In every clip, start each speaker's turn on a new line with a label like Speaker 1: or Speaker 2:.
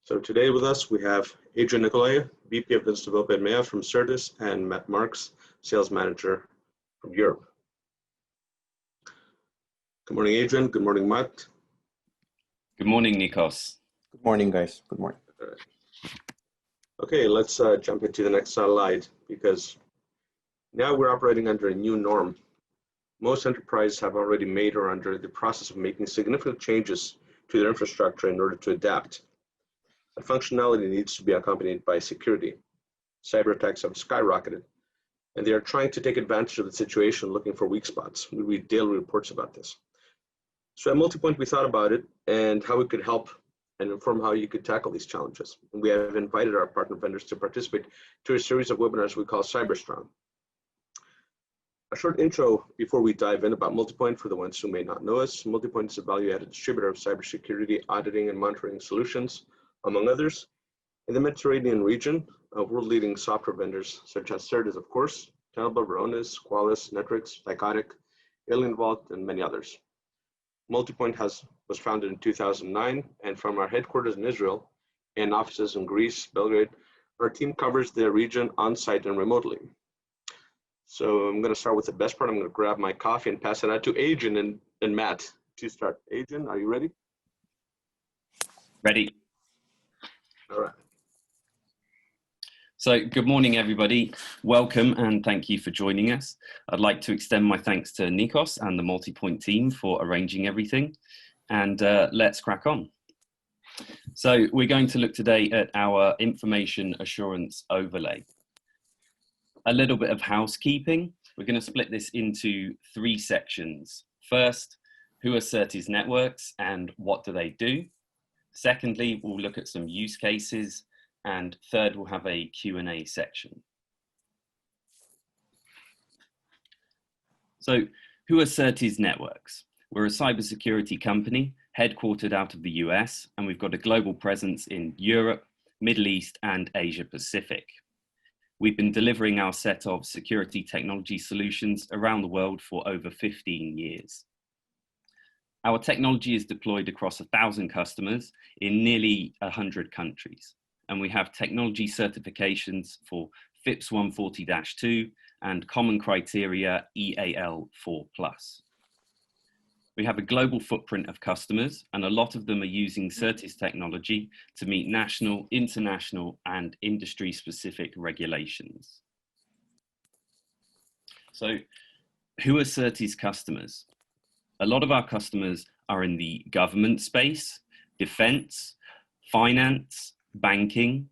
Speaker 1: So today with us, we have Adrian Nicolai, VP of Business Development EMEA from Certes, and Matt Marks, Sales Manager from Europe. Good morning, Adrian. Good morning, Matt.
Speaker 2: Good morning, Nikos.
Speaker 3: Good morning, guys. Good morning.
Speaker 1: Okay, let's jump into the next slide, because now we're operating under a new norm. Most enterprises have already made or are under the process of making significant changes to their infrastructure in order to adapt. That functionality needs to be accompanied by security. Cyber attacks have skyrocketed, and they are trying to take advantage of the situation, looking for weak spots. We read daily reports about this. So at Multipoint, we thought about it and how we could help and inform how you could tackle these challenges. And we have invited our partner vendors to participate to a series of webinars we call CyberStrong. A short intro before we dive in about Multipoint for the ones who may not know us. Multipoint is a value-added distributor of cybersecurity, auditing, and monitoring solutions, among others. In the Mediterranean region, world-leading software vendors such as Certes, of course, Tenable, Varonis, Qualys, Netrix, Thycotic, Alien Vault, and many others. Multipoint was founded in 2009, and from our headquarters in Israel and offices in Greece, Belgrade, our team covers the region on-site and remotely. So I'm going to start with the best part. I'm going to grab my coffee and pass it out to Adrian and Matt to start. Adrian, are you ready?
Speaker 2: Ready.
Speaker 1: All right.
Speaker 2: So good morning, everybody. Welcome and thank you for joining us. I'd like to extend my thanks to Nikos and the Multipoint team for arranging everything. And let's crack on. So we're going to look today at our information assurance overlay. A little bit of housekeeping. We're going to split this into three sections. First, who are Certes Networks and what do they do? Secondly, we'll look at some use cases. And third, we'll have a Q&A section. So who are Certes Networks? We're a cybersecurity company headquartered out of the US, and we've got a global presence in Europe, Middle East, and Asia Pacific. We've been delivering our set of security technology solutions around the world for over 15 years. Our technology is deployed across 1,000 customers in nearly 100 countries. And we have technology certifications for FIPS 140-2 and Common Criteria EAL4+. We have a global footprint of customers, and a lot of them are using Certes technology to meet national, international, and industry-specific regulations. So, who are Certes customers? A lot of our customers are in the government space, defense, finance, banking,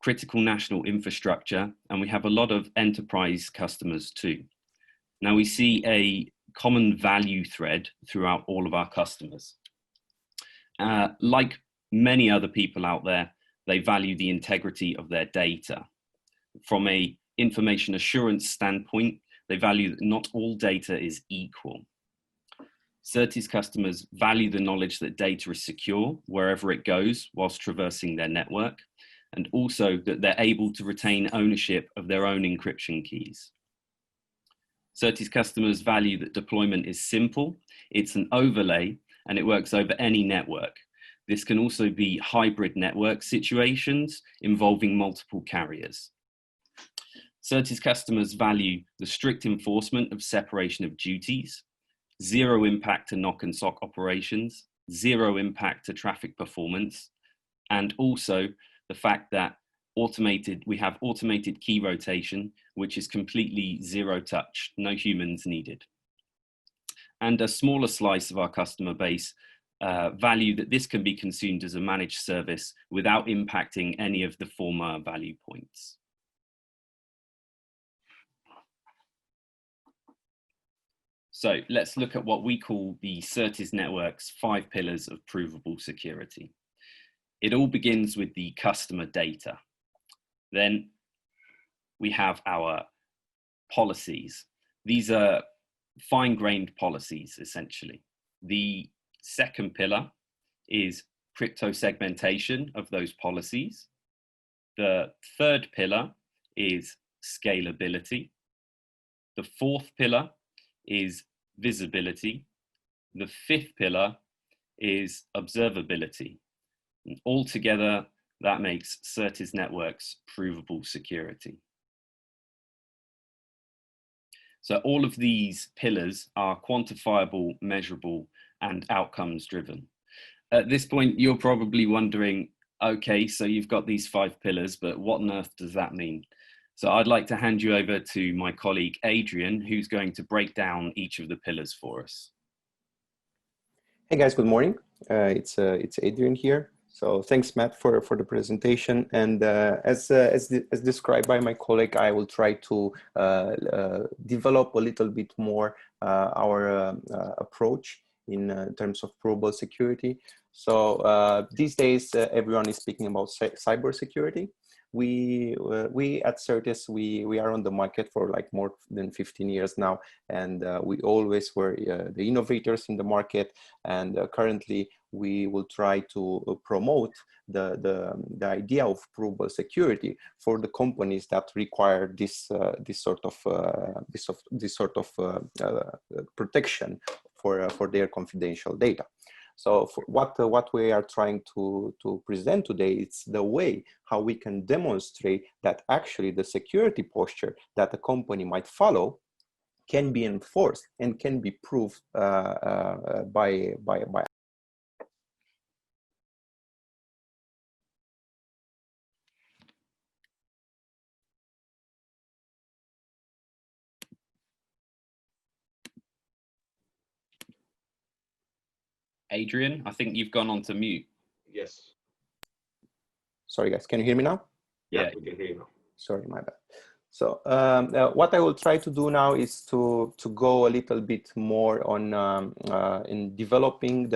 Speaker 2: critical national infrastructure, and we have a lot of enterprise customers too. Now we see a common value thread throughout all of our customers. Like many other people out there, they value the integrity of their data. From an information assurance standpoint, they value that not all data is equal. Certes customers value the knowledge that data is secure wherever it goes whilst traversing their network, and also that they're able to retain ownership of their own encryption keys. Certes customers value that deployment is simple, it's an overlay, and it works over any network. This can also be hybrid network situations involving multiple carriers. Certes customers value the strict enforcement of separation of duties, zero impact to NOC and SOC operations, zero impact to traffic performance, and also the fact that we have automated key rotation, which is completely zero touch, no humans needed. And a smaller slice of our customer base value that this can be consumed as a managed service without impacting any of the former value points. So let's look at what we call the Certes Networks 5 Pillars of Provable Security. It all begins with the customer data. Then we have our policies. These are fine-grained policies, essentially. The second pillar is crypto-segmentation of those policies. The third pillar is scalability. The fourth pillar is visibility. The fifth pillar is observability. And altogether, That makes Certes Networks Provable Security. So all of these pillars are quantifiable, measurable, and outcomes driven. At this point, you're probably wondering, okay, so you've got these 5 pillars, but what on earth does that mean? So I'd like to hand you over to my colleague, Adrian, who's going to break down each of the pillars for us.
Speaker 3: Hey guys, good morning. It's Adrian here. So thanks, Matt, for the presentation. And as described by my colleague, I will try to develop a little bit more our approach in terms of provable security. So these days, everyone is speaking about cyber security. We at Certes, we are on the market for like more than 15 years now, and we always were the innovators in the market. And currently, we will try to promote the idea of provable security for the companies that require this sort of protection for their confidential data. So what we are trying to present today, it's the way how we can demonstrate that actually the security posture that a company might follow can be enforced and can be proved by.
Speaker 2: Adrian, I think you've gone on to mute.
Speaker 1: Yes.
Speaker 3: Sorry guys, can you hear me now?
Speaker 1: Yeah, we can hear you now. Sorry,
Speaker 3: my bad. So what I will try to do now is to go a little bit more on in developing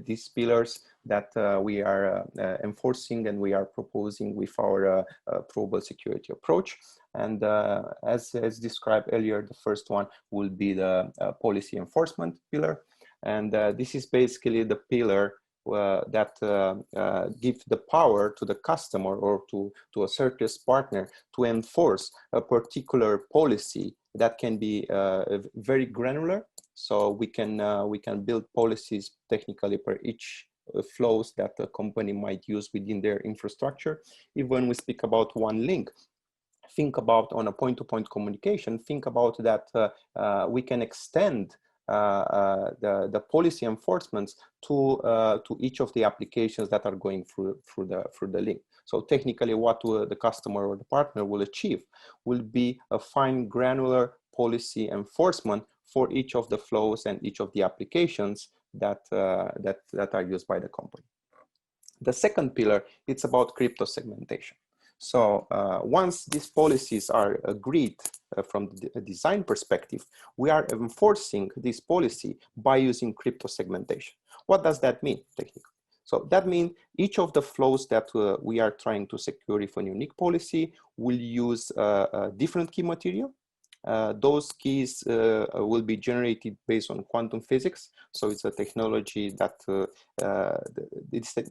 Speaker 3: these pillars that we are enforcing and we are proposing with our provable security approach. And as described earlier, the first one will be the policy enforcement pillar. And this is basically the pillar that gives the power to the customer or to a Certes partner to enforce a particular policy that can be very granular. So we can build policies technically per each flows that a company might use within their infrastructure. Even when we speak about one link, think about on a point-to-point communication, think about that we can extend the policy enforcements to each of the applications that are going through the link. So technically, what the customer or the partner will achieve will be a fine granular policy enforcement for each of the flows and each of the applications that are used by the company. The second pillar, it's about crypto-segmentation. So once these policies are agreed from the design perspective, we are enforcing this policy by using crypto-segmentation. What does that mean technically? So that means each of the flows that we are trying to secure with a unique policy will use a different key material. Those keys will be generated based on quantum physics. So it's a technology that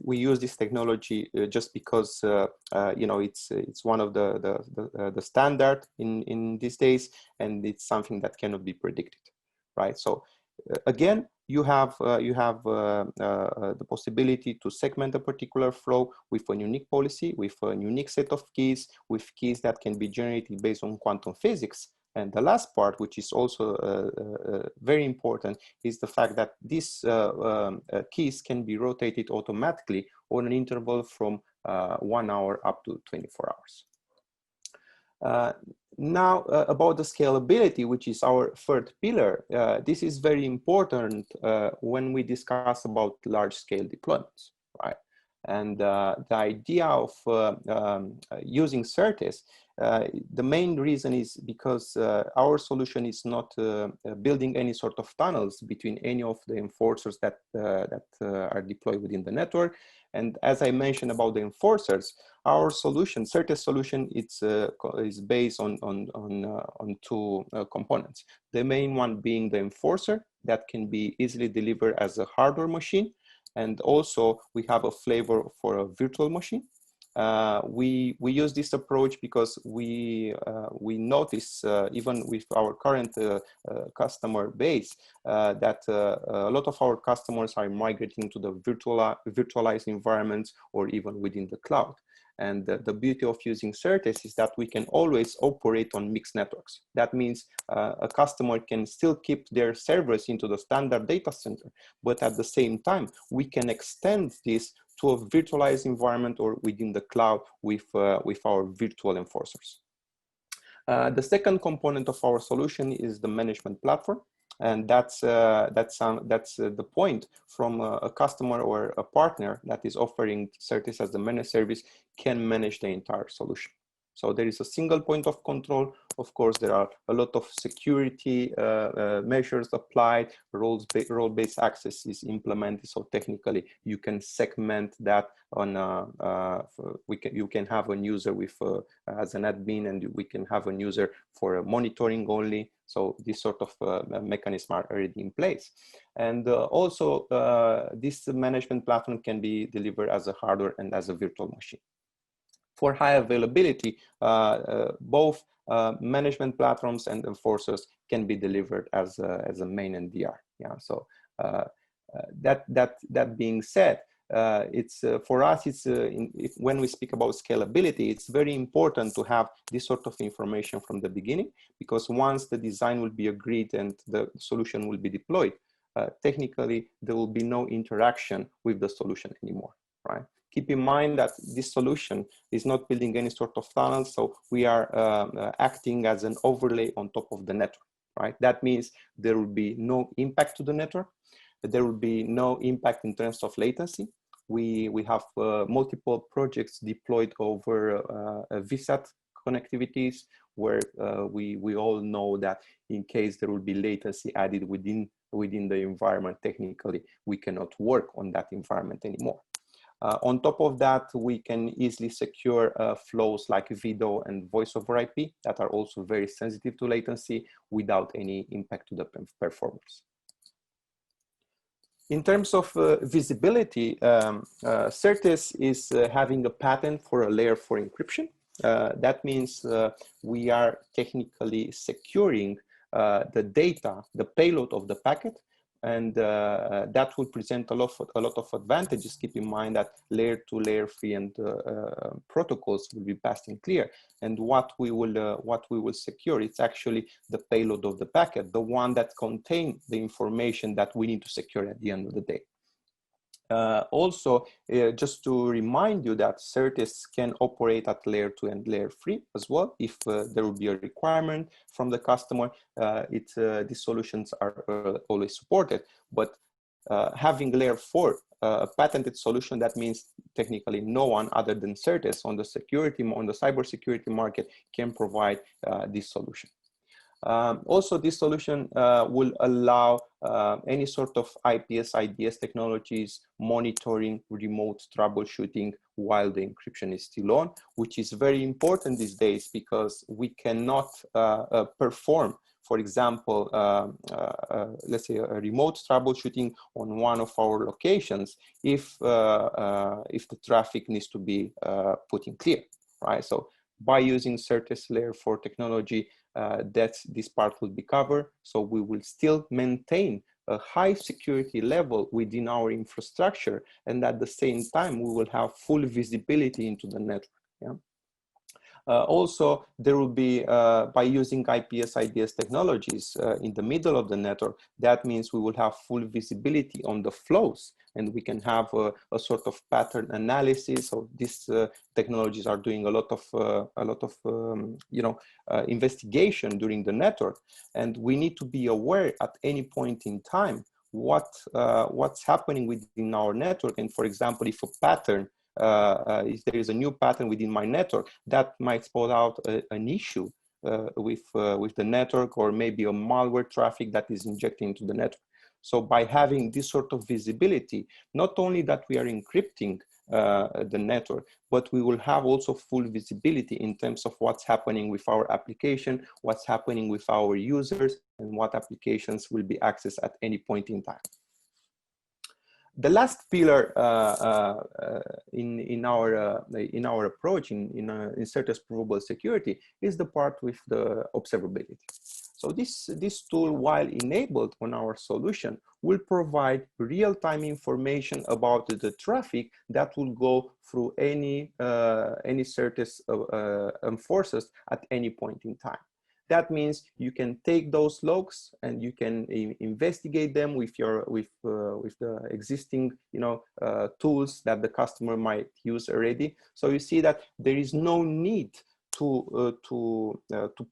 Speaker 3: we use this technology just because you know it's one of the standard in these days, and it's something that cannot be predicted, right? So again, you have the possibility to segment a particular flow with a unique policy, with a unique set of keys, with keys that can be generated based on quantum physics. And the last part, which is also very important, is the fact that these keys can be rotated automatically on an interval from 1 hour up to 24 hours. Now, about the scalability, which is our third pillar, this is very important when we discuss about large-scale deployments, right? And the idea of using Certes, the main reason is because our solution is not building any sort of tunnels between any of the enforcers that are deployed within the network. And as I mentioned about the enforcers, our solution, Certes solution, is based on two components. The main one being the enforcer that can be easily delivered as a hardware machine. And also we have a flavor for a virtual machine. We use this approach because we notice even with our current customer base that a lot of our customers are migrating to the virtualized environments or even within the cloud. And the beauty of using Certes is that we can always operate on mixed networks. That means a customer can still keep their servers into the standard data center, but at the same time, we can extend this to a virtualized environment or within the cloud with our virtual enforcers. The second component of our solution is the management platform. And that's the point from a customer or a partner that is offering Certes as a managed service can manage the entire solution. So there is a single point of control. Of course, there are a lot of security measures applied, role-based access is implemented. So technically, you can segment that on, you can have a user with as an admin, and we can have a user for monitoring only. So this sort of mechanisms are already in place. And also, this management platform can be delivered as a hardware and as a virtual machine. For high availability, both management platforms and enforcers can be delivered as a main NDR. Yeah. So that being said, it's for us. It's when we speak about scalability, it's very important to have this sort of information from the beginning, because once the design will be agreed and the solution will be deployed, technically there will be no interaction with the solution anymore, right? Keep in mind that this solution is not building any sort of tunnel, so we are acting as an overlay on top of the network, right? That means there will be no impact to the network. There will be no impact in terms of latency. We have multiple projects deployed over VSAT connectivities, where we all know that in case there will be latency added within the environment, technically we cannot work on that environment anymore. On top of that, we can easily secure flows like video and voice over IP that are also very sensitive to latency without any impact to the performance. In terms of visibility, Certes is having a patent for a layer 4 encryption. That means we are technically securing the data, the payload of the packet, and that will present a lot of advantages. Keep in mind that layer 2, layer 3, and protocols will be passed in clear. And what we will secure, it's actually the payload of the packet, the one that contains the information that we need to secure at the end of the day. Also, just to remind you that Certes can operate at layer 2 and layer 3 as well. If there will be a requirement from the customer, these solutions are always supported. But having layer 4, a patented solution, that means technically no one other than Certes on the cybersecurity market can provide this solution. Also, this solution will allow any sort of IPS, IDS technologies, monitoring, remote troubleshooting while the encryption is still on, which is very important these days because we cannot perform, for example, let's say a remote troubleshooting on one of our locations if the traffic needs to be put in clear, right? So by using Certes Layer 4 technology, this part will be covered. So we will still maintain a high security level within our infrastructure, and at the same time, we will have full visibility into the network. Yeah? Also, there will be, by using IPS, IDS technologies in the middle of the network, that means we will have full visibility on the flows, and we can have a sort of pattern analysis. So these technologies are doing a lot of investigation during the network, and we need to be aware at any point in time what's happening within our network. And for example, if a pattern if there is a new pattern within my network, that might spot out an issue with the network, or maybe a malware traffic that is injected into the network. So by having this sort of visibility, not only that we are encrypting the network, but we will have also full visibility in terms of what's happening with our application, what's happening with our users, and what applications will be accessed at any point in time. The last pillar in our approach in Certes Provable Security is the part with the observability. So this tool, while enabled on our solution, will provide real-time information about the traffic that will go through any Certes enforcers at any point in time. That means you can take those logs and you can investigate them with the existing tools that the customer might use already. So you see that there is no need to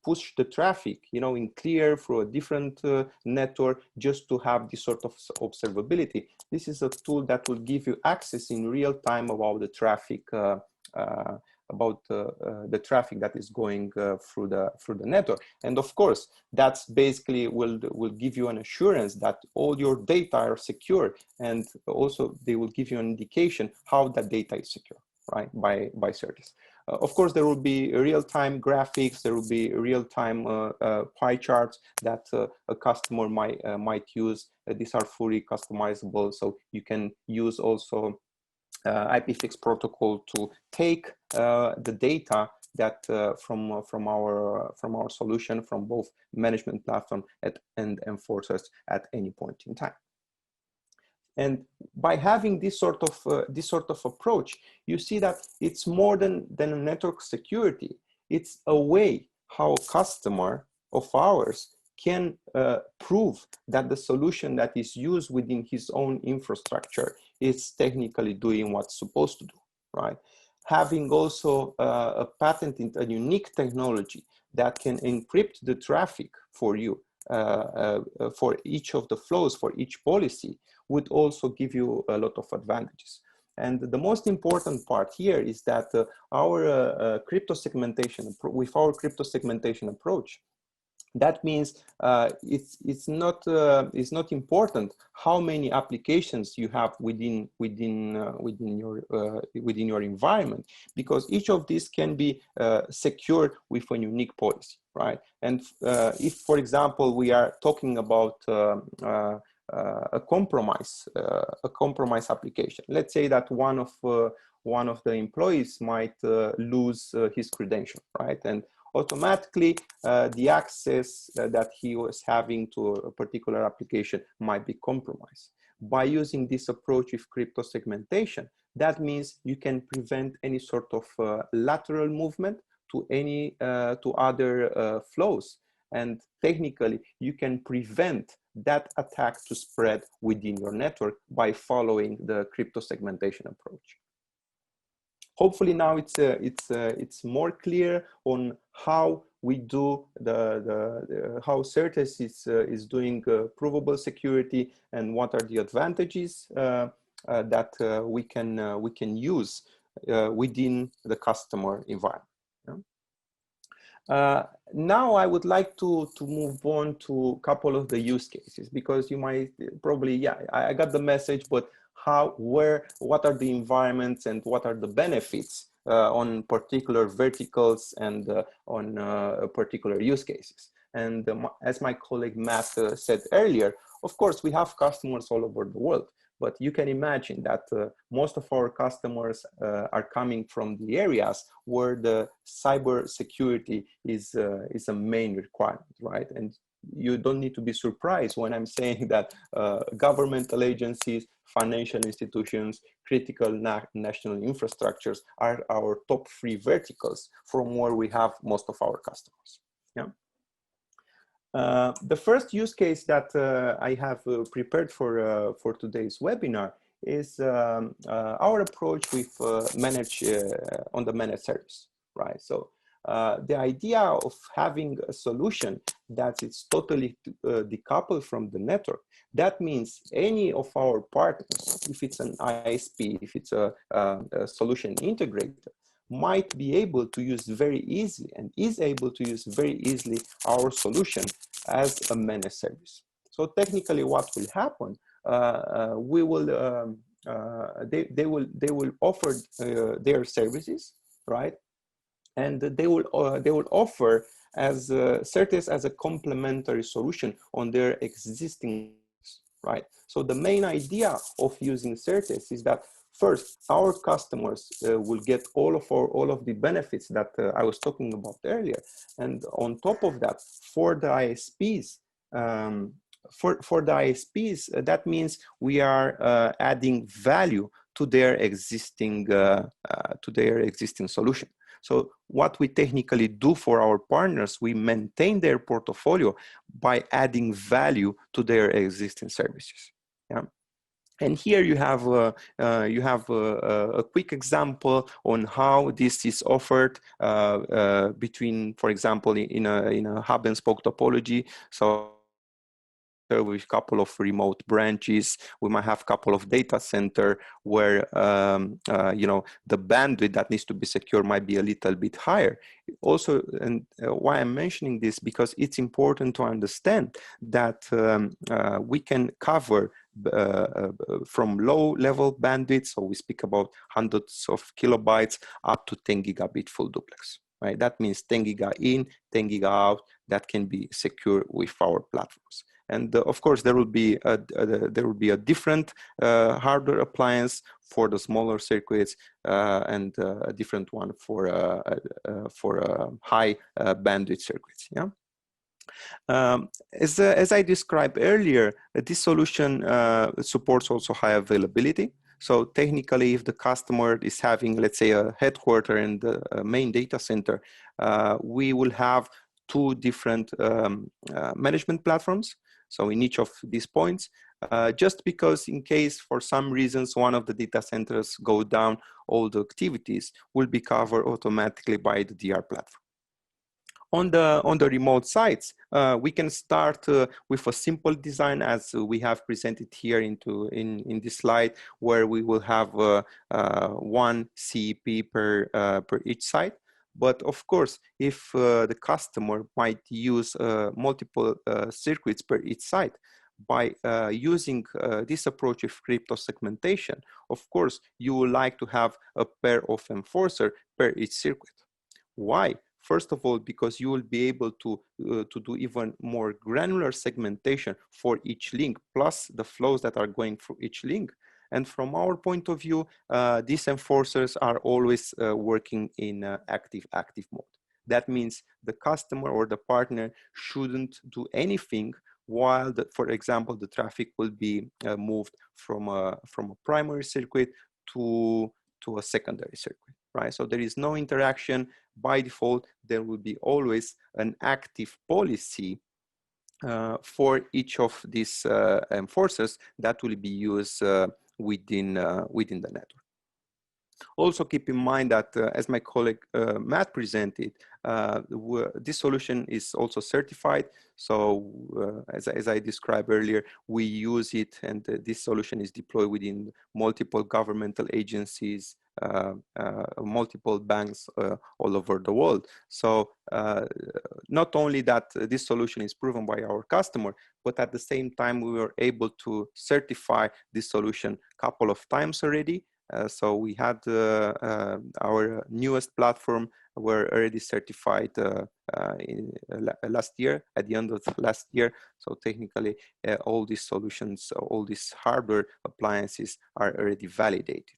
Speaker 3: push the traffic, in clear through a different network just to have this sort of observability. This is a tool that will give you access in real time about the traffic, the traffic that is going through the network. And of course, that's basically will give you an assurance that all your data are secure, and also they will give you an indication how that data is secure, right, by Certes. Of course, there will be real-time graphics, there will be real-time pie charts that a customer might use. These are fully customizable, so you can use also IPFix protocol to take the data that from our solution, from both management platform and enforcers at any point in time. And by having this sort of approach, you see that it's more than a network security. It's a way how a customer of ours can prove that the solution that is used within his own infrastructure is technically doing what's supposed to do, right? Having also a patented, a unique technology that can encrypt the traffic for you for each of the flows, for each policy, would also give you a lot of advantages. And the most important part here is that our crypto-segmentation, with our crypto-segmentation approach, that means it's not important how many applications you have within your environment, because each of these can be secured with a unique policy, right? And if, for example, we are talking about a compromise application, let's say that one of the employees might lose his credential, right? And automatically the access that he was having to a particular application might be compromised. By using this approach with crypto segmentation, that means you can prevent any sort of lateral movement to any to other flows, and technically you can prevent that attack to spread within your network by following the crypto segmentation approach. Hopefully now it's more clear on how we do how Certes is doing provable security, and what are the advantages that we can use within the customer environment. Now I would like to move on to a couple of the use cases, because you might probably, yeah, I got the message, but what are the environments and what are the benefits on particular verticals and on particular use cases. And as my colleague Matt said earlier, of course, we have customers all over the world, but you can imagine that most of our customers are coming from the areas where the cyber security is a main requirement, right? And you don't need to be surprised when I'm saying that governmental agencies, financial institutions, critical national infrastructures are our top 3 verticals from where we have most of our customers. Yeah. The first use case that I have prepared for today's webinar is our approach with on the managed service, right? So the idea of having a solution that is totally decoupled from the network, that means any of our partners, if it's an ISP, if it's a solution integrator, might be able to use very easily, and is able to use very easily, our solution as a managed service. So technically what will happen, we will they will offer their services, right? And they will offer as Certes as a complementary solution on their existing, right? So the main idea of using Certes is that First, our customers will get all of the benefits that I was talking about earlier, and on top of that, for the ISPs, that means we are adding value to their existing solution. So what we technically do for our partners, we maintain their portfolio by adding value to their existing services. Yeah. And here you have a quick example on how this is offered between, for example, in a hub and spoke topology. So with a couple of remote branches, we might have a couple of data center where the bandwidth that needs to be secure might be a little bit higher. Also, and why I'm mentioning this, because it's important to understand that we can cover from low level bandwidth, so we speak about hundreds of kilobytes, up to 10 gigabit full duplex. Right? That means 10 giga in, 10 giga out, that can be secure with our platforms. And of course, there will be a different hardware appliance for the smaller circuits and a different one for high bandwidth circuits. Yeah. As I described earlier, this solution supports also high availability. So technically, if the customer is having, let's say, a headquarter in the main data center, we will have two different management platforms. So in each of these points, just because in case for some reasons one of the data centers go down, all the activities will be covered automatically by the DR platform. On the remote sites, we can start with a simple design as we have presented here in this slide, where we will have one CEP per each site. But of course, if the customer might use multiple circuits per each site, by using this approach of crypto-segmentation, of course, you would like to have a pair of enforcer per each circuit. Why? First of all, because you will be able to do even more granular segmentation for each link, plus the flows that are going through each link. And from our point of view, these enforcers are always working in active mode. That means the customer or the partner shouldn't do anything while, for example, the traffic will be moved from a primary circuit to a secondary circuit, right? So there is no interaction. By default, there will be always an active policy for each of these enforcers that will be used within the network. Also keep in mind that, as my colleague Matt presented, this solution is also certified. So as I described earlier, we use it, and this solution is deployed within multiple governmental agencies, multiple banks all over the world. So not only that this solution is proven by our customer, but at the same time we were able to certify this solution a couple of times already. So we had our newest platform were already certified last year, at the end of last year. So technically all these solutions, all these hardware appliances are already validated.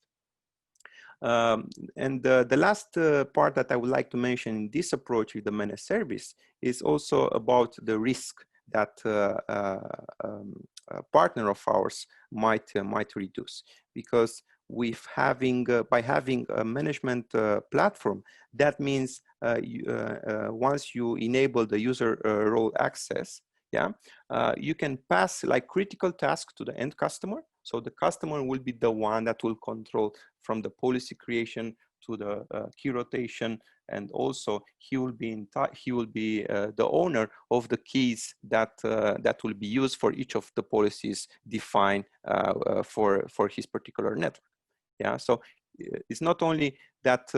Speaker 3: And the last part that I would like to mention in this approach with the managed service is also about the risk that a partner of ours might reduce, because with by having a management platform, that means once you enable the user role access, yeah, you can pass like critical tasks to the end customer. So the customer will be the one that will control from the policy creation to the key rotation, and also he will be the owner of the keys that will be used for each of the policies defined for his particular network. Yeah, so it's not only that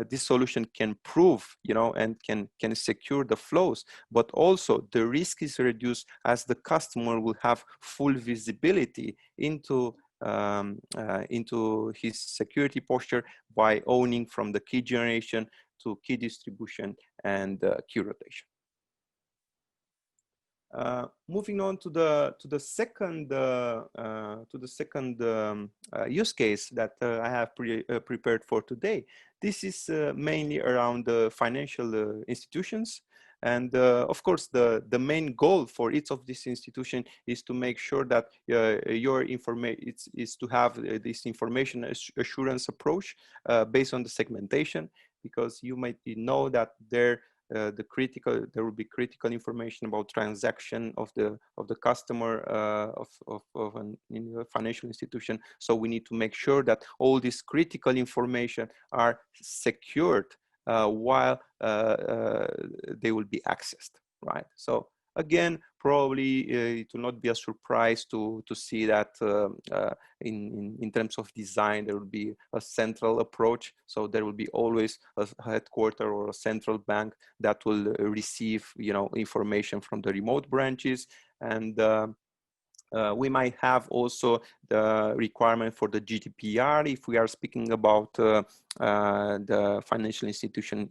Speaker 3: this solution can prove, and can secure the flows, but also the risk is reduced as the customer will have full visibility into his security posture by owning from the key generation to key distribution and key rotation. Moving on to the second use case that I have prepared for today. This is mainly around the financial institutions, and of course the main goal for each of these institutions is to make sure that your information is to have this information assurance approach based on the segmentation, because you might know that there will be critical information about transaction of the customer of a financial institution. So we need to make sure that all this critical information are secured while they will be accessed, right? So again, probably it will not be a surprise to see that in terms of design, there will be a central approach. So there will be always a headquarter or a central bank that will receive, information from the remote branches. And we might have also the requirement for the GDPR if we are speaking about the financial institution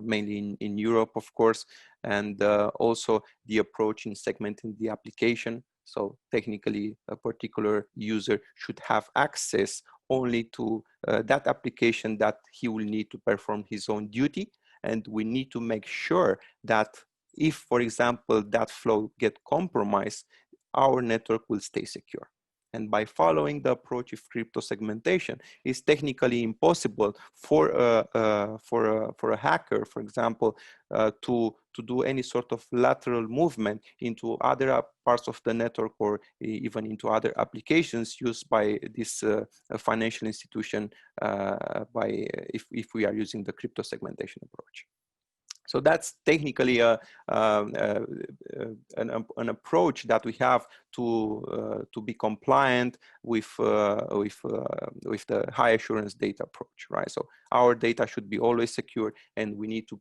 Speaker 3: mainly in Europe, of course, and also the approach in segmenting the application. So technically, a particular user should have access only to that application that he will need to perform his own duty. And we need to make sure that if, for example, that flow get compromised, our network will stay secure. And by following the approach of crypto segmentation, it's technically impossible for a hacker, for example, to do any sort of lateral movement into other parts of the network or even into other applications used by this financial institution if we are using the crypto segmentation approach. So that's technically an approach that we have to be compliant with the high assurance data approach, right? So our data should be always secure, and we need to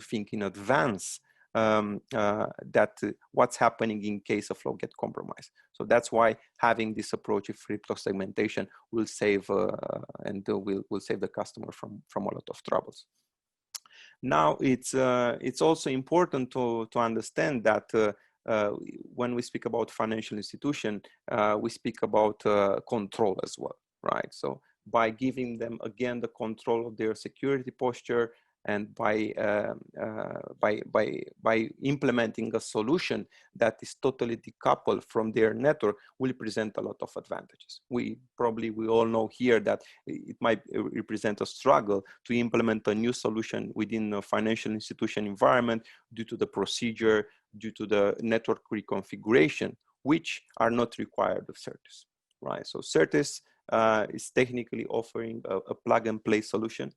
Speaker 3: think in advance that what's happening in case a flow get compromised. So that's why having this approach of crypto segmentation will save and will save the customer from a lot of troubles. Now, it's also important to understand that when we speak about financial institution, we speak about control as well, right? So by giving them, again, the control of their security posture, and by implementing a solution that is totally decoupled from their network, will present a lot of advantages. We all know here that it might represent a struggle to implement a new solution within a financial institution environment due to the procedure, due to the network reconfiguration, which are not required of Certes, right? So Certes is technically offering a plug and play solution.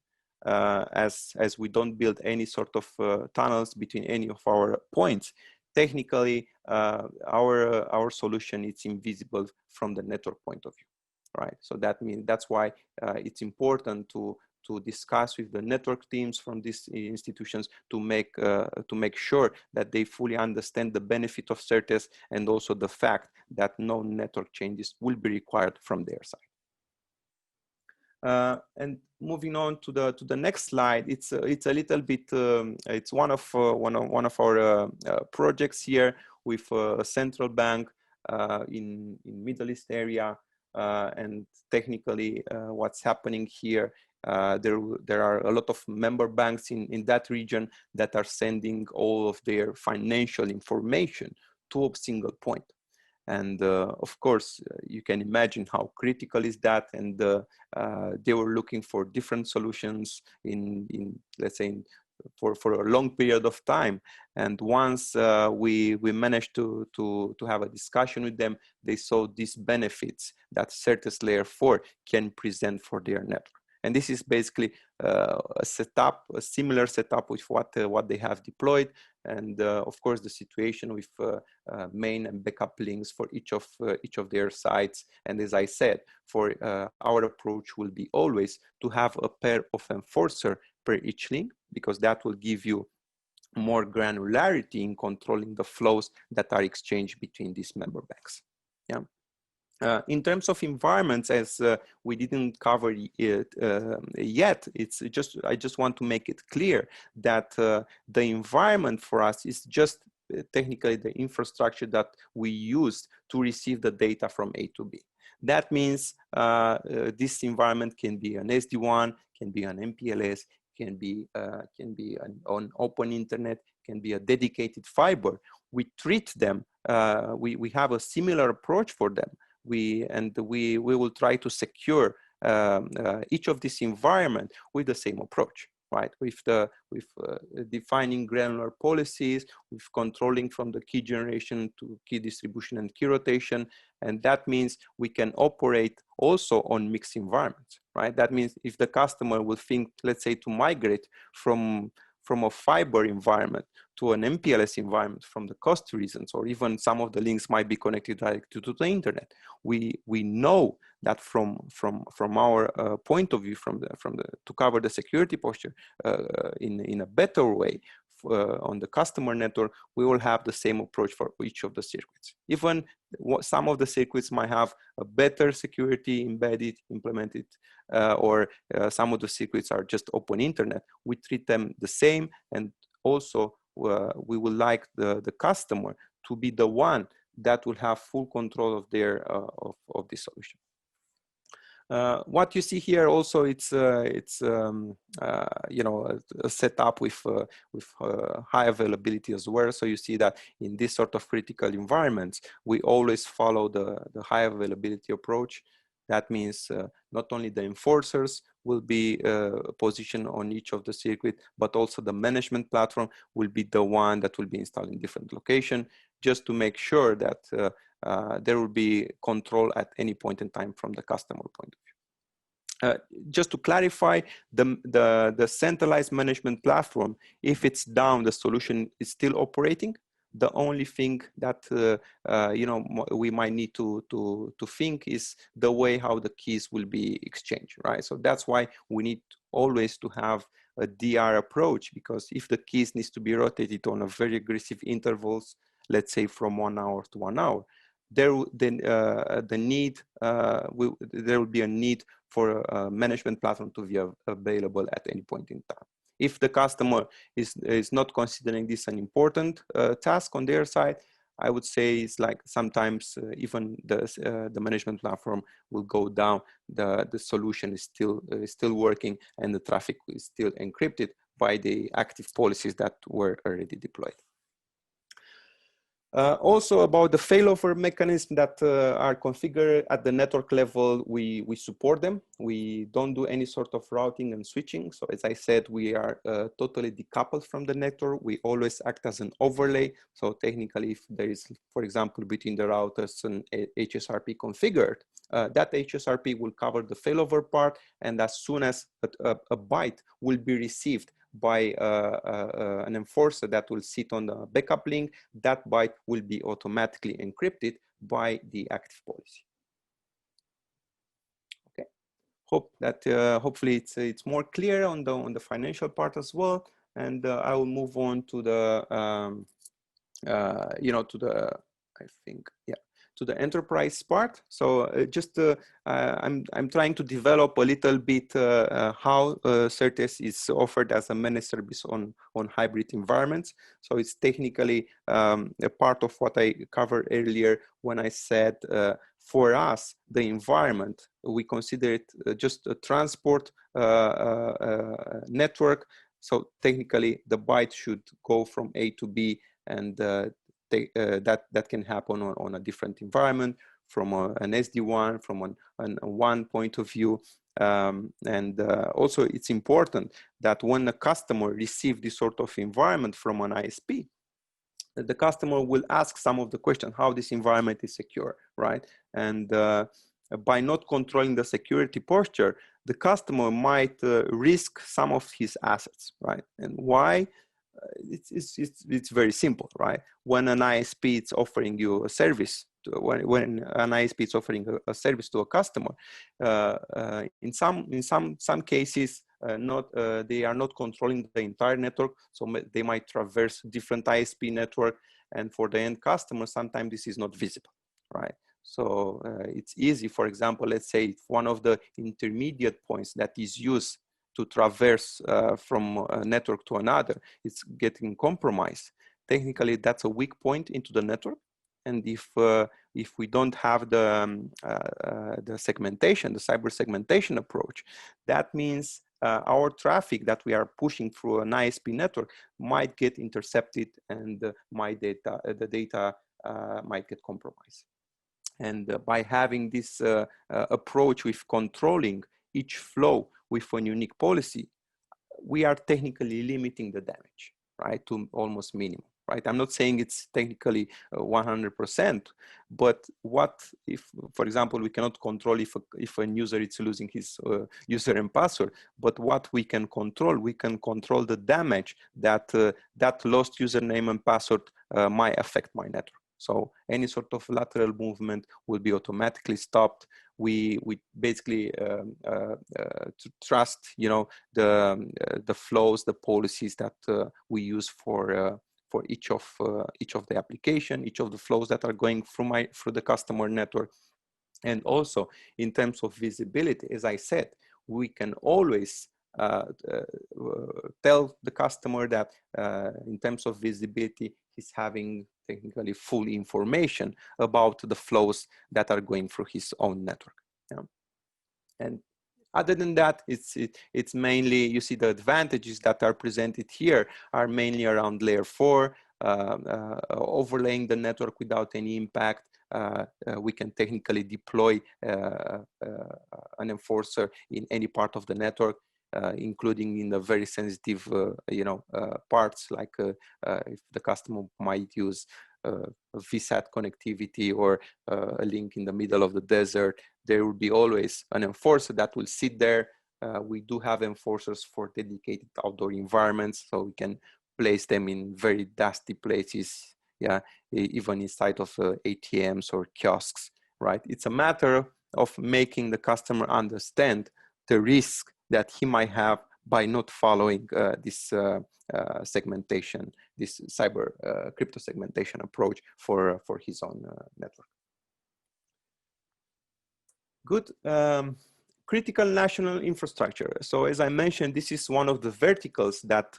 Speaker 3: As we don't build any sort of tunnels between any of our points, technically our solution is invisible from the network point of view, right? So that's why it's important to discuss with the network teams from these institutions to make sure that they fully understand the benefit of Certes, and also the fact that no network changes will be required from their side. And moving on to the next slide, it's a little bit it's one of our projects here with a central bank in Middle East area, and technically what's happening here, there are a lot of member banks in that region that are sending all of their financial information to a single point. And of course, you can imagine how critical is that. And they were looking for different solutions let's say, for a long period of time. And once we managed to have a discussion with them, they saw these benefits that Certes Layer 4 can present for their network. And this is basically a similar setup with what they have deployed. And of course, the situation with main and backup links for each of their sites. And as I said, for our approach will be always to have a pair of enforcer per each link, because that will give you more granularity in controlling the flows that are exchanged between these member banks. Yeah. In terms of environments, as we didn't cover it yet, I just want to make it clear that the environment for us is just technically the infrastructure that we use to receive the data from A to B. That means this environment can be an SD-WAN, can be an MPLS, can be on open internet, can be a dedicated fiber. We treat them, we have a similar approach for them. We will try to secure each of this environment with the same approach, right? With defining granular policies, with controlling from the key generation to key distribution and key rotation. And that means we can operate also on mixed environments, right? That means if the customer will think, let's say, to migrate from a fiber environment to an MPLS environment from the cost reasons, or even some of the links might be connected directly to the internet. We know that from our point of view, to cover the security posture in a better way on the customer network, we will have the same approach for each of the circuits. Even some of the circuits might have a better security embedded, implemented, or some of the circuits are just open internet. We treat them the same, and also we would like the customer to be the one that will have full control of their of the solution. What you see here also, it's you know, a setup with high availability as well. So you see that in this sort of critical environments, we always follow the high availability approach. That means not only the enforcers will be positioned on each of the circuit, but also the management platform will be the one that will be installed in different location, just to make sure that there will be control at any point in time from the customer point of view. Just to clarify, the centralized management platform, if it's down, the solution is still operating. The only thing that you know, we might need to think is the way how the keys will be exchanged, right? So that's why we need always to have a DR approach, because if the keys needs to be rotated on a very aggressive intervals, let's say from 1 hour to 1 hour, there will be a need for a management platform to be available at any point in time. If the customer is not considering this an important task on their side, I would say it's like sometimes even the management platform will go down. The solution is still working, and the traffic is still encrypted by the active policies that were already deployed. Also about the failover mechanism that are configured at the network level, we support them. We don't do any sort of routing and switching. So as I said, we are totally decoupled from the network. We always act as an overlay. So technically, if there is, for example, between the routers and HSRP configured, that HSRP will cover the failover part. And as soon as a byte will be received by an enforcer that will sit on the backup link, that byte will be automatically encrypted by the active policy. Okay, hope that hopefully it's more clear on the financial part as well, and I will move on to the you know, to the, I think, yeah, to the enterprise part. So I'm trying to develop a little bit how Certes is offered as a managed service on hybrid environments. So it's technically a part of what I covered earlier when I said for us, the environment, we consider it just a transport network. So technically the byte should go from A to B, and that can happen on a different environment, from an SD-WAN, from a WAN point of view. And also it's important that when a customer receives this sort of environment from an ISP, the customer will ask some of the questions, how this environment is secure, right? And by not controlling the security posture, the customer might risk some of his assets, right? And why? It's very simple, right? When an ISP is offering you a service, when an ISP is offering a service to a customer, in some cases, they are not controlling the entire network, so they might traverse different ISP network, and for the end customer, sometimes this is not visible, right? So it's easy. For example, let's say one of the intermediate points that is used to traverse from a network to another, it's getting compromised. technically that's a weak point into the network. And if we don't have the segmentation, the cyber segmentation approach, that means our traffic that we are pushing through an ISP network might get intercepted, and the data might get compromised. And by having this approach with controlling each flow with a unique policy, we are technically limiting the damage, right, to almost minimum, right? I'm not saying it's technically 100%, but what if, for example, we cannot control if a user is losing his user and password, but what we can control the damage that that lost username and password might affect my network. So any sort of lateral movement will be automatically stopped. We basically trust, you know, the flows, the policies that we use for each of the application, each of the flows that are going through the customer network. And also in terms of visibility, as I said, we can always tell the customer that in terms of visibility, he's having technically full information about the flows that are going through his own network. Yeah. And other than that, it's mainly, you see the advantages that are presented here are mainly around layer 4, overlaying the network without any impact. We can technically deploy an enforcer in any part of the network, including in the very sensitive, parts, like if the customer might use VSAT connectivity or a link in the middle of the desert, there will be always an enforcer that will sit there. We do have enforcers for dedicated outdoor environments, so we can place them in very dusty places, yeah, even inside of ATMs or kiosks, right? It's a matter of making the customer understand the risk that he might have by not following this segmentation, this cyber crypto segmentation approach for his own network. Good. Critical national infrastructure. So as I mentioned, this is one of the verticals that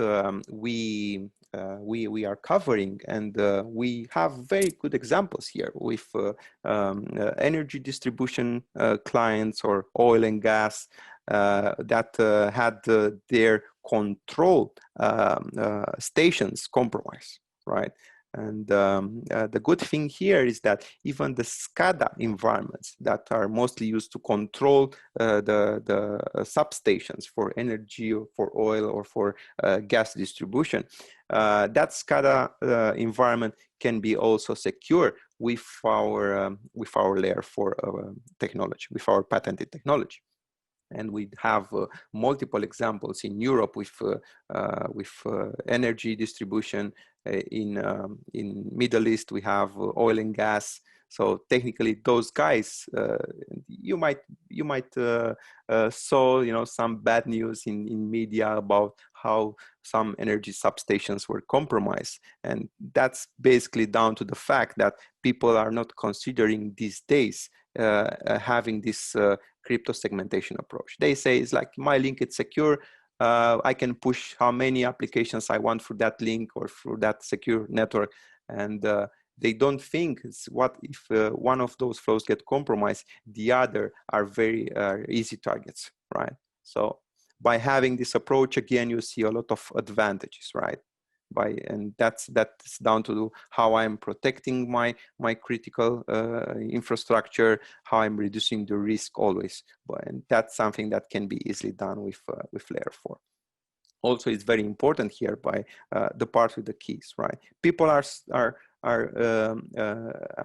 Speaker 3: we are covering, and we have very good examples here with energy distribution clients or oil and gas that had their control stations compromised, right? And the good thing here is that even the SCADA environments that are mostly used to control the substations for energy or for oil or for gas distribution, that SCADA environment can be also secure with our layer 4 technology, with our patented technology. And we have multiple examples in Europe with energy distribution. In Middle East, we have oil and gas. So technically, those guys, you might saw, you know, some bad news in media about how some energy substations were compromised, and that's basically down to the fact that people are not considering these days having this crypto segmentation approach. They say it's like, my link is secure. I can push how many applications I want through that link or through that secure network, and they don't think what if one of those flows get compromised, the other are very easy targets, right? So by having this approach, again, you see a lot of advantages, right? And that's down to how I'm protecting my critical infrastructure, how I'm reducing the risk always, and that's something that can be easily done with layer 4. Also, it's very important here by the part with the keys, right? People are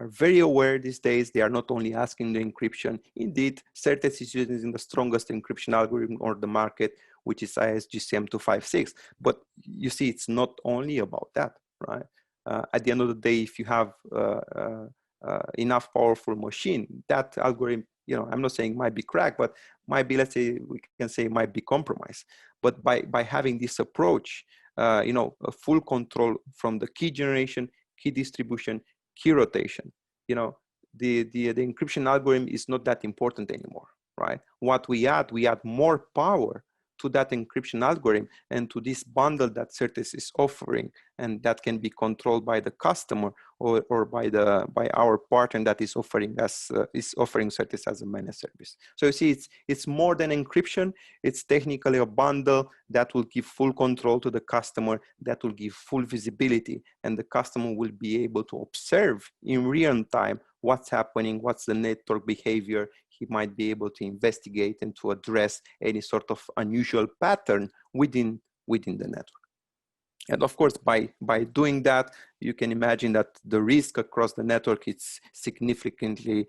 Speaker 3: very aware these days. They are not only asking the encryption. Indeed, Certes is using the strongest encryption algorithm on the market, which is ISGCM 256. But you see, it's not only about that, right? At the end of the day, if you have enough powerful machine, that algorithm, you know, I'm not saying might be cracked, but might be, let's say, we can say might be compromised. But by having this approach, you know, a full control from the key generation, key distribution, key rotation, you know, the encryption algorithm is not that important anymore, right? What we add more power to that encryption algorithm and to this bundle that Certes is offering, and that can be controlled by the customer or by our partner that is offering us Certes as a managed service. So you see, it's more than encryption. It's technically a bundle that will give full control to the customer, that will give full visibility, and the customer will be able to observe in real time what's happening, what's the network behavior. He might be able to investigate and to address any sort of unusual pattern within the network. And of course, by doing that, you can imagine that the risk across the network is significantly,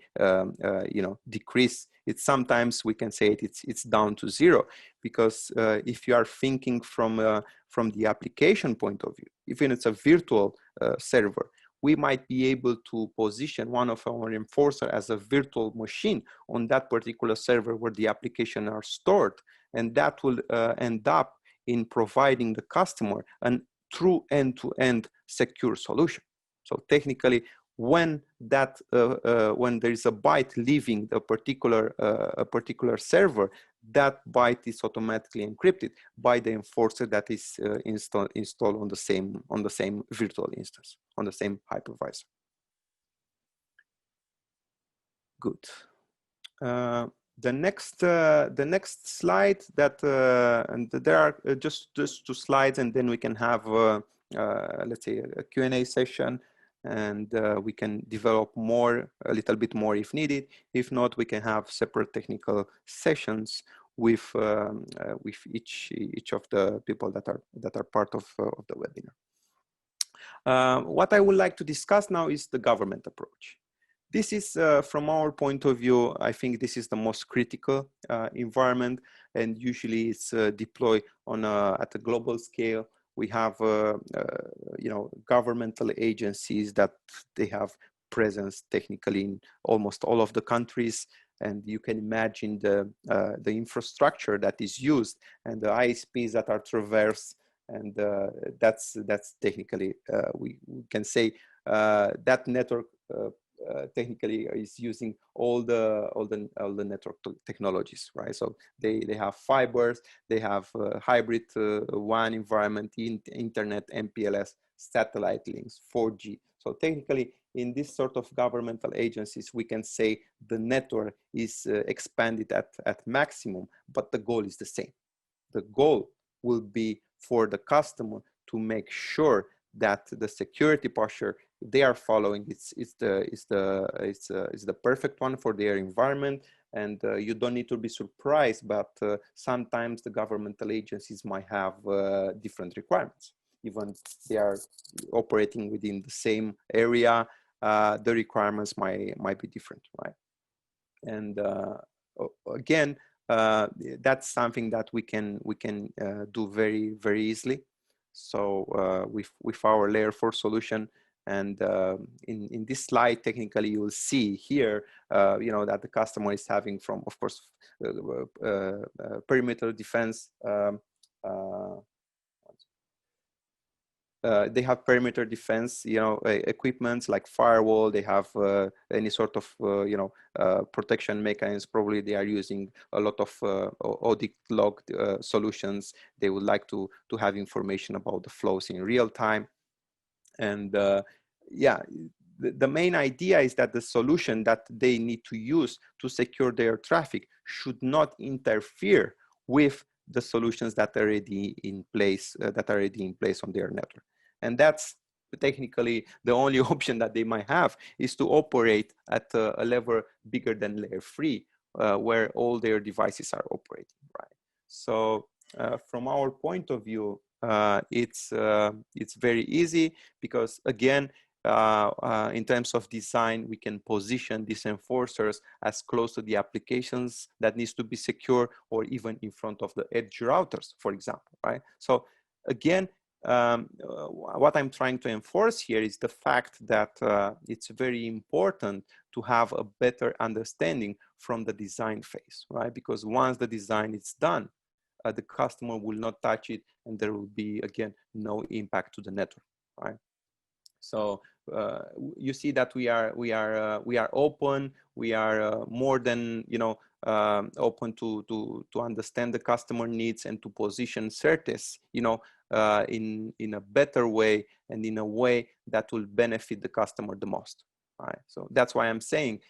Speaker 3: decreased. It's sometimes we can say it's down to zero, because if you are thinking from the application point of view, even it's a virtual server, we might be able to position one of our enforcer as a virtual machine on that particular server where the applications are stored, and that will end up in providing the customer a true end-to-end secure solution. So technically, when there is a byte leaving a particular server, that byte is automatically encrypted by the enforcer that is installed on the same virtual instance, on the same hypervisor. Good. The next slide and there are just 2 slides, and then we can have let's say a Q&A session, and we can develop a little bit more if needed. If not, we can have separate technical sessions with each of the people that are part of the webinar. What I would like to discuss now is the government approach. This is, from our point of view, I think this is the most critical environment, and usually it's deployed at a global scale. We have, governmental agencies that they have presence technically in almost all of the countries, and you can imagine the infrastructure that is used and the ISPs that are traversed, and that's technically we can say that network. Technically is using all the network technologies, right? So they have fibers, they have hybrid WAN environment, internet, MPLS, satellite links, 4G. So technically, in this sort of governmental agencies, we can say the network is expanded at maximum, but the goal is the same. The goal will be for the customer to make sure that the security posture they are following is the perfect one for their environment, and you don't need to be surprised. But sometimes the governmental agencies might have different requirements, even they are operating within the same area. The requirements might be different, right? And again, that's something that we can do very easily. So with our layer 4 solution, and in this slide, technically you will see here, that the customer is having from, of course, perimeter defense. They have perimeter defense, equipments like firewall. They have any sort of, protection mechanisms. Probably they are using a lot of audit log solutions. They would like to have information about the flows in real time. And the main idea is that the solution that they need to use to secure their traffic should not interfere with the solutions that are already in place, on their network. And that's technically the only option that they might have, is to operate at a level bigger than layer 3, where all their devices are operating, right? So from our point of view, it's very easy, because again, in terms of design, we can position these enforcers as close to the applications that needs to be secure, or even in front of the edge routers, for example, right? So again, what I'm trying to enforce here is the fact that it's very important to have a better understanding from the design phase, right? Because once the design is done, the customer will not touch it, and there will be, again, no impact to the network, right? So you see that we are open. We are more than, you know, open to understand the customer needs and to position Certes, you know, in a better way and in a way that will benefit the customer the most. All right. So that's why I'm saying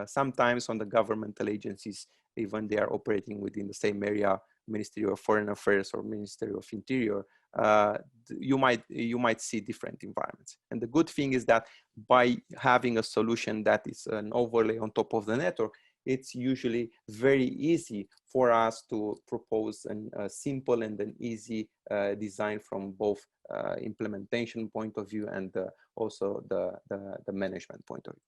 Speaker 3: sometimes on the governmental agencies, even they are operating within the same area, Ministry of Foreign Affairs or Ministry of Interior, you might see different environments. And the good thing is that by having a solution that is an overlay on top of the network, it's usually very easy for us to propose a simple and an easy design from both implementation point of view and also the management point of view.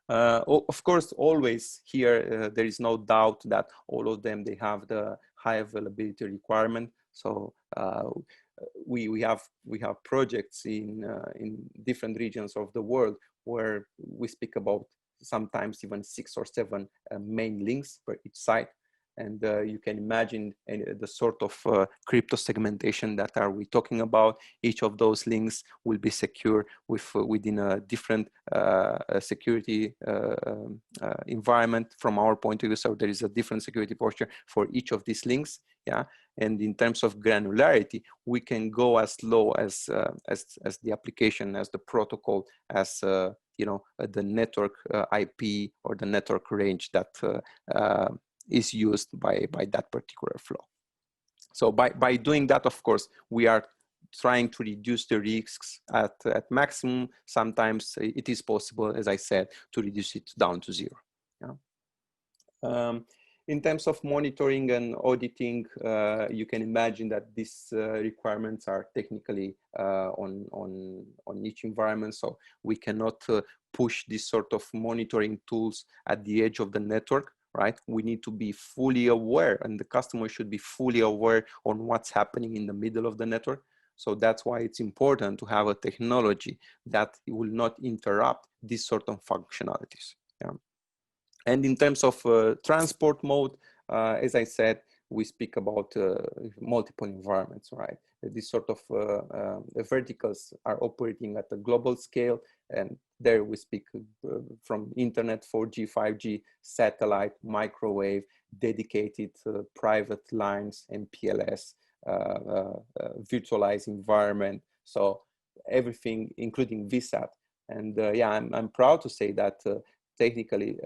Speaker 3: Of course, always here, there is no doubt that all of them, they have the high availability requirement. So we have projects in different regions of the world where we speak about sometimes even 6 or 7 main links per each site. And you can imagine the sort of crypto segmentation that are we talking about. Each of those links will be secure within a different security environment from our point of view. So there is a different security posture for each of these links. Yeah, and in terms of granularity, we can go as low as the application, as the protocol, as you know, the network IP or the network range that is used by that particular flow. So by doing that, of course, we are trying to reduce the risks at maximum. Sometimes it is possible, as I said, to reduce it down to 0. Yeah. In terms of monitoring and auditing, you can imagine that these requirements are technically on each environment. So we cannot push this sort of monitoring tools at the edge of the network. Right? We need to be fully aware, and the customer should be fully aware on what's happening in the middle of the network. So that's why it's important to have a technology that will not interrupt these sort of functionalities. Yeah. And in terms of transport mode, as I said, we speak about multiple environments, right? These sort of verticals are operating at a global scale, and there we speak from internet, 4G, 5G, satellite, microwave, dedicated private lines, MPLS, virtualized environment. So everything, including VSAT. And yeah, I'm proud to say that technically,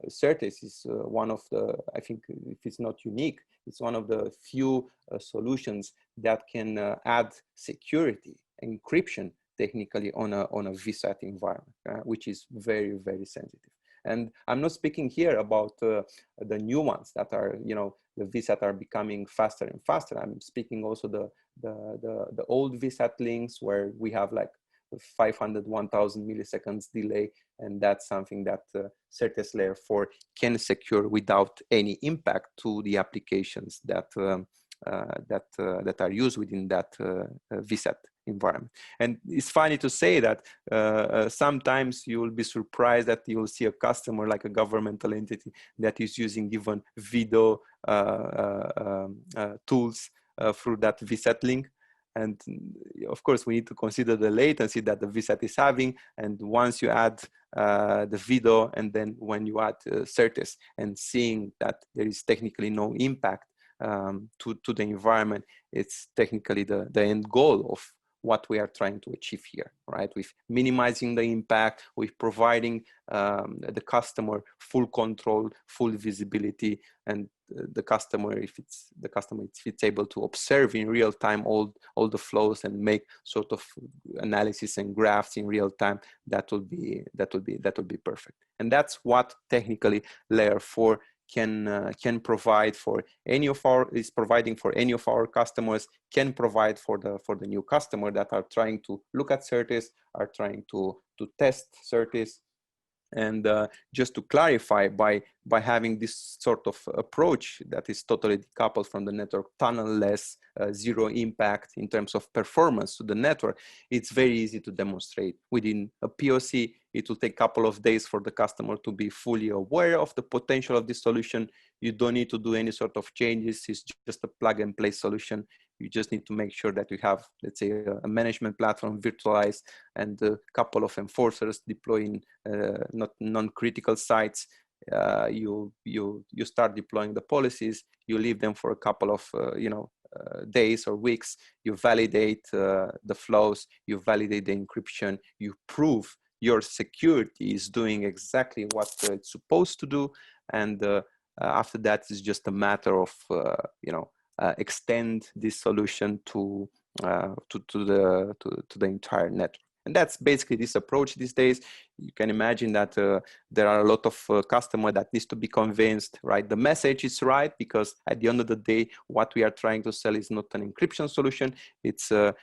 Speaker 3: Certes is one of the, I think if it's not unique, it's one of the few solutions that can add security, encryption technically on a VSAT environment, which is very, very sensitive. And I'm not speaking here about the new ones that are, you know, the VSAT are becoming faster and faster. I'm speaking also the old VSAT links where we have like 500, 1000 milliseconds delay, and that's something that Certes Layer 4 can secure without any impact to the applications that are used within that VSAT environment. And it's funny to say that sometimes you will be surprised that you will see a customer like a governmental entity that is using even video tools through that VSAT link. And of course, we need to consider the latency that the VSAT is having. And once you add the video, and then when you add Certes and seeing that there is technically no impact to the environment, it's technically the end goal of what we are trying to achieve here, right? With minimizing the impact, with providing the customer full control, full visibility, and the customer, if it's able to observe in real time all the flows and make sort of analysis and graphs in real time, that will be perfect. And that's what technically Layer 4 can provide for any of our, is providing for any of our customers, can provide for the new customer that are trying to look at Certes, are trying to test Certes. And just to clarify, by having this sort of approach that is totally decoupled from the network, tunnel-less, zero impact in terms of performance to the network, it's very easy to demonstrate. Within a POC, it will take a couple of days for the customer to be fully aware of the potential of this solution. You don't need to do any sort of changes. It's just a plug and play solution. You just need to make sure that you have, let's say, a management platform virtualized and a couple of enforcers deploying not non-critical sites. You start deploying the policies. You leave them for a couple of days or weeks. You validate the flows. You validate the encryption. You prove your security is doing exactly what it's supposed to do, and after that, it's just a matter of extend this solution to the entire network. And that's basically this approach these days. You can imagine that there are a lot of customers that needs to be convinced, right? The message is right, because at the end of the day, what we are trying to sell is not an encryption solution. It's a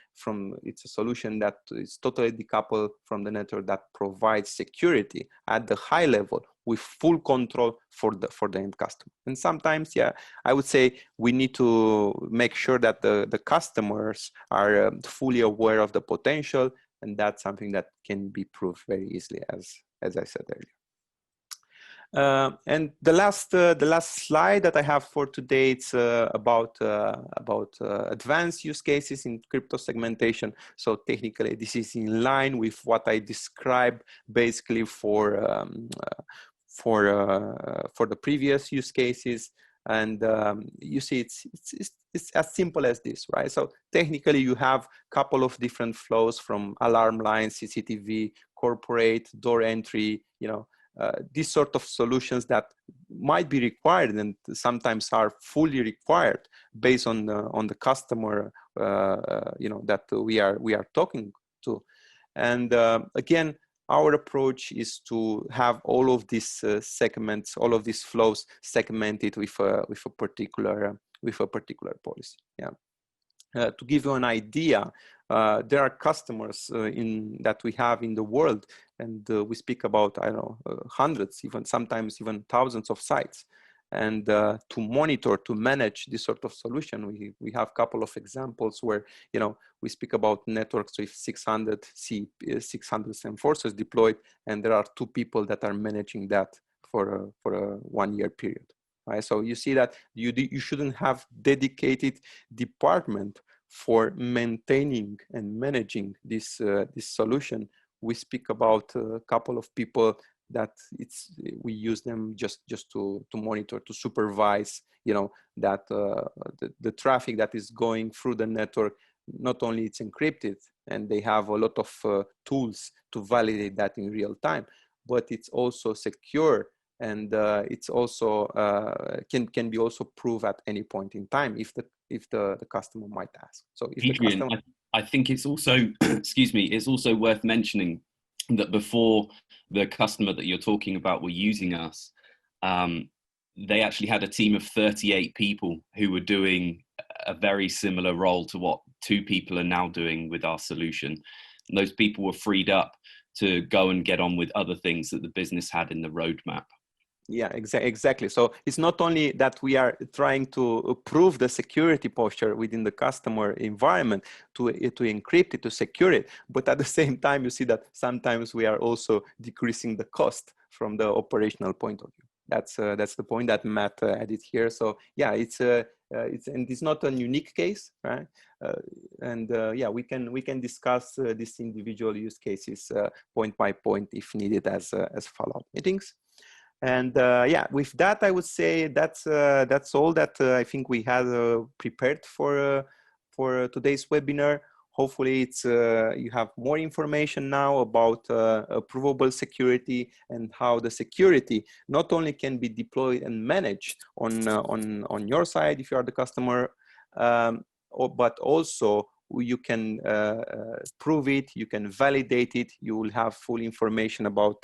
Speaker 3: solution that is totally decoupled from the network, that provides security at the high level with full control for the end customer. And sometimes, yeah, I would say we need to make sure that the customers are fully aware of the potential. And that's something that can be proved very easily, as I said earlier. And the last slide that I have for today, it's about advanced use cases in crypto segmentation. So technically, this is in line with what I described basically for the previous use cases. And you see, it's as simple as this, right? So technically, you have a couple of different flows, from alarm lines, CCTV, corporate, door entry, these sort of solutions that might be required and sometimes are fully required based on the customer, that we are talking to. And again, our approach is to have all of these segments, all of these flows segmented with a particular policy. Yeah. To give you an idea, there are customers that we have in the world, and we speak about, I don't know, hundreds, sometimes even thousands of sites. And to monitor, to manage this sort of solution, we have a couple of examples where, we speak about networks with 600 enforcers deployed, and there are 2 people that are managing that for a 1-year period. Right? So you see that you shouldn't have dedicated department for maintaining and managing this solution. We speak about a couple of people that we use them just to monitor, to supervise, that the traffic that is going through the network, not only it's encrypted, and they have a lot of tools to validate that in real time, but it's also secure, and it's also can be also proved at any point in time if the customer might ask. So if
Speaker 2: Adrian,
Speaker 3: the customer,
Speaker 2: I think it's also excuse me, it's also worth mentioning that before the customer that you're talking about were using us, they actually had a team of 38 people who were doing a very similar role to what 2 people are now doing with our solution. And those people were freed up to go and get on with other things that the business had in the roadmap.
Speaker 3: Yeah, exactly. So it's not only that we are trying to prove the security posture within the customer environment, to encrypt it, to secure it, but at the same time, you see that sometimes we are also decreasing the cost from the operational point of view. That's the point that Matt added here. So yeah, it's not a unique case, right? Yeah, we can discuss these individual use cases point by point if needed as follow-up meetings. And yeah, with that, I would say that's all that I think we had prepared for today's webinar. Hopefully, it's you have more information now about provable security and how the security not only can be deployed and managed on your side if you are the customer, but also you can prove it, you can validate it, you will have full information about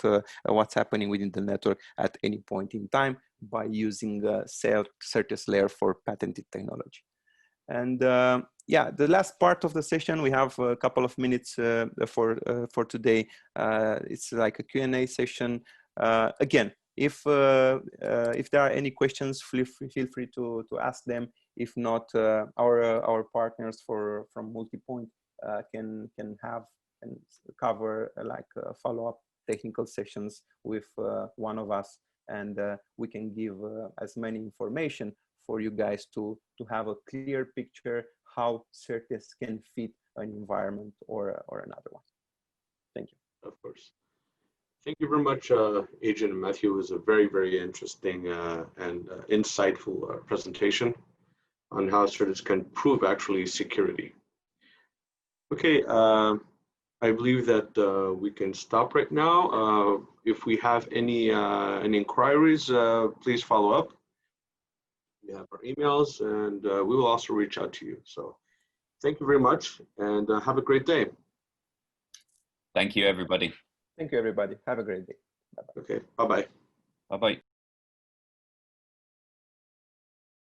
Speaker 3: what's happening within the network at any point in time by using Certes Layer for patented technology. And yeah, the last part of the session, we have a couple of minutes for today. It's like a Q&A session. Again, if there are any questions, feel free to ask them. If not, our partners from Multipoint can cover like follow-up technical sessions with one of us, and we can give as many information for you guys to have a clear picture how Certes can fit an environment or another one. Thank you.
Speaker 1: Of course. Thank you very much, Adrian and Matthew. It was a very, very interesting and insightful presentation on how Certes can prove actually security. Okay, I believe that we can stop right now. If we have any inquiries, please follow up. We have our emails, and we will also reach out to you. So thank you very much, and have a great day.
Speaker 2: Thank you, everybody.
Speaker 3: Thank you, everybody. Have a great day. Bye-bye.
Speaker 1: Okay, bye-bye.
Speaker 2: Bye-bye.